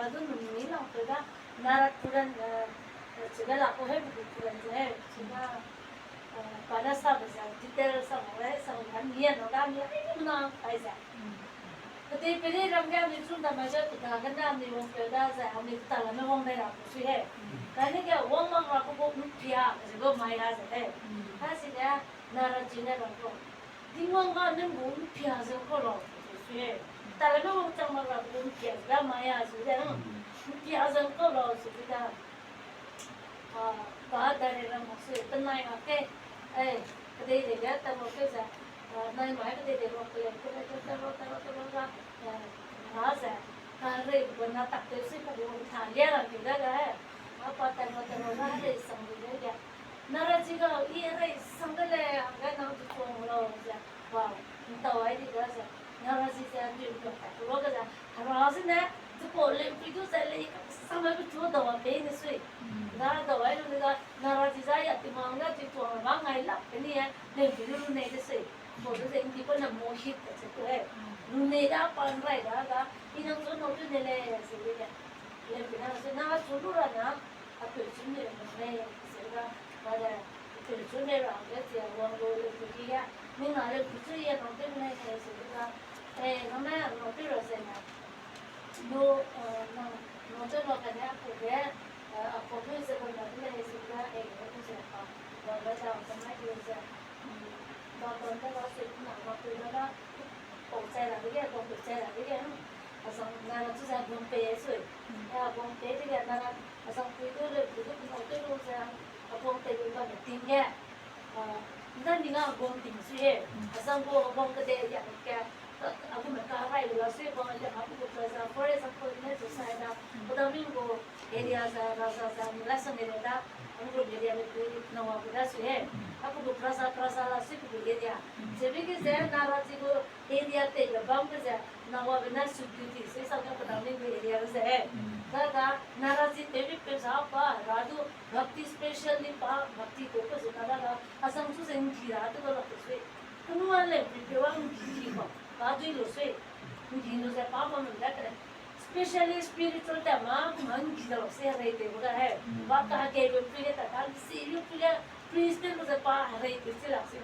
나라도 눈이 나쁘다. 나라 그런 제가 라고 해보고 그런데 제가 받아서 보자. 디테일서 뭐해서 한 이해 너가면 이구나 가이자. 그때 베레랑가 미춘다 맞아 그다가나 니 원표다자 아니 그다가나 원내라 보시해. 그러니까 원망하고 뭐 피야 그거 많이 하세. 사실은 나라 지내라고 딩원가는 뭐 피하서 걸어 보시해. 다가나 원장마가 뭐 피하가 많이 하세요. 피하서 걸어 보시다. 바다에랑 혹시 끝나요? 때 그때 내가 또 그래서 나이 많이 그때 내가 그래 그래 나자 가래 뭐나 딱 될수 있고 다리랑 기다가 아빠 때문에 나를 상대가 나라 지가 이래 상대래 안 가는 것도 이제 와 인다 와이디 가서 나라 지자 좀 그러고자 하루아스네 또 올림픽도 살래 상대가 좋다 와 베이는 수이 나라도 와이르가 나라 지자야 티망가 티토 망가일라 그니야 내 비루는 내듯이 모두들 인디고는 모히트 그래 눈에다 반라이다가 이런 거 놓도 내래 세리야 레비나서 나 조루라나 앞에 준비를 해 세가 맞아 그 준비를 안 했지 원고를 그기야 내가를 부츠에 놓는 해서가 너네 놓기로 세나 너 놓들어 가냐 그게 거기서 그런데 해서가 그래서 맞아 정말 그래서 còn cái đó thì cũng là một từ đó cổ xe là cái còn cổ xe là cái xong là chúng ta buông bể rồi buông bể thì là xong cuối tôi được cuối cũng nói tôi luôn rằng buông bể cũng là một tiếng nghe nên mình là buông tiếng suy xong buông cái đấy dạng cái aku mereka rai dulu sih buang aja aku bekerja for example ini selesai dah udah minggu area saya lesson ini dah aku area itu nawa kita sih aku bekerja lah sih aku area jadi kita narasi itu area itu bang kerja nawa benar subsidi sih sampai udah minggu area sih karena narasi itu kerja apa radu bhakti special ni pak bhakti itu kerja karena asam tu sendiri itu kalau kerja kenuan lebih kewan gigi kok बाजू लोसे मुझे से पापा में लग रहा specially spiritual tema मन की तरफ से रही थे बोला है बात कहा के जो प्रिय था ताकि सीरियस प्रिय तो से पा रही थी से लग से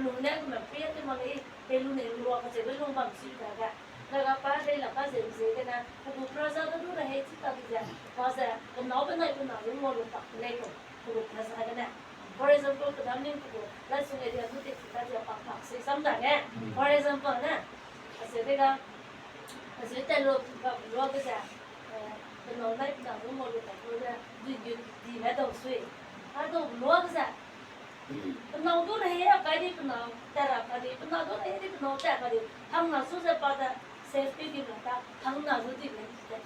लूने में प्रिय तो मगे पेलू ने लुआ का से लूं बम सी का लगा पा दे लगा से के ना वो प्रजा तो रहे थी तब जा पास है तो नौ बना लूं वो लोग ले को वो प्रजा का ना for example cái đám ninh của lại xuống này thì chúng ta sẽ bằng sẽ sắm giải nhé for example nè sẽ đây là sẽ tên luôn cái gì cái nó này cái nó một cái thôi là gì hết đầu suy đầu lúa cái gì cái nó đó là cái gì cái nó ta là cái gì cái nó đó là cái nó ta cái gì thằng nào số sẽ bắt được safety cái ta thằng nào số thì mình sẽ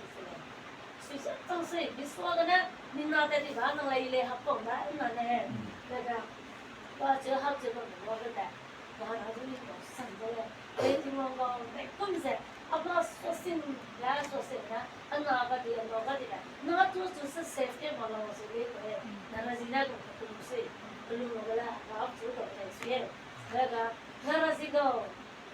suy trong suy cái số cái này mình nào thì bạn nào lấy lấy học bổng đấy là này 그러니까 저 학교가 뭐거든. 나는 아주 상대에 레이팅한 거 매콤새. 아빠 소신 야 소신나 안나가 뒤에 너가 뒤에 나 또스 세프티 말아서 그래. 나는 지나고 그렇지. 그리고 뭐라 나 앞으로 그래. 내가 나라 지고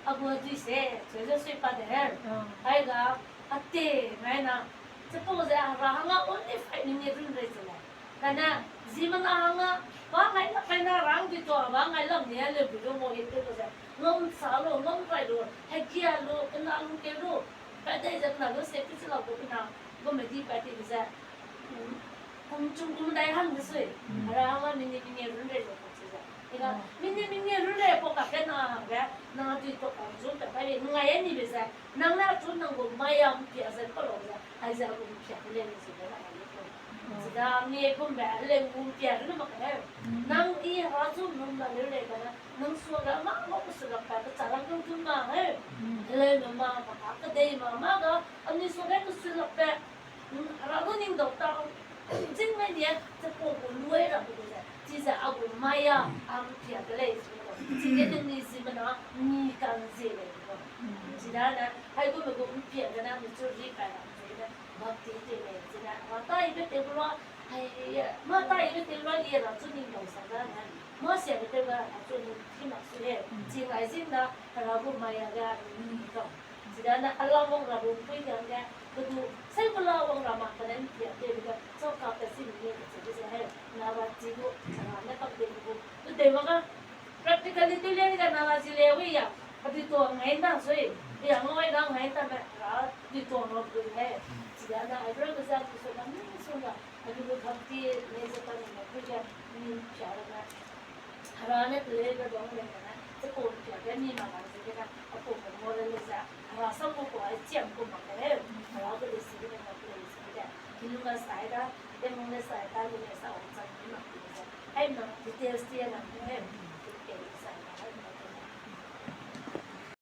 아버지 뒤에 저저 수입받대. 아이가 아때 매나 suppose rahanga only 5 minutes result. Karena zaman ahanga ba ngai la kai na rang di to ba ngai lam ne le bu do mo hit to sa ngom sa lo ngom pai lo he kia lo kana lu ke lo pa dai ja na lo se pi sa lo ko na go me di pa ti sa kum chung kum dai hang de sui ra ma min ni ru le lo ko sa ega min ni ru le ko ka ke na ga na di to ka zo ta pa le ngai ni be sa nang na chu nang go mai am pi sa ko lo sa ai sa ko pi le ni sa la sedang ni pun balik mungkin lu makanya nang i raju nung balik le kana nang suara mak mau suara pada cara nung tu mah le mama apa kedai mama ga ani suara tu suara pe raju ning dokter jin mai dia cepo luai lah tu je jadi aku maya am tiap le jadi ni si mana ni kan si le jadi ada hai tu aku mungkin kana mencuri kaya bhakti te me jina mata ibe te bro ai mata ibe te bro ye la zuni no sa da na mo se te ba a zuni ti ma su ye jin ai jin da ra bu ma ya ga ni ko Sidana Allah wong rabun pui yang dia betul saya pula wong ramah kalian dia juga so kau pasti ni jadi saya nawaji tu caranya tak dia tu tu dewa kan practically tu dia kan nawaji lewi ya tapi tu ngai na soi dia ngai na ngai ta mek di tu no tu hai sidana ai bro besar tu so kan ni sunga aduh tu bhakti ni sepan ni tu dia ni cara na harane tu le ka dong le na sepuluh dia ni makan sedikit apa pun boleh lesa rasa mau kau aja aku makan kalau aku di sini kan aku di sini kan ini nggak saya dah dia mau saya dah ini saya orang sana ni makan hai nak details dia nak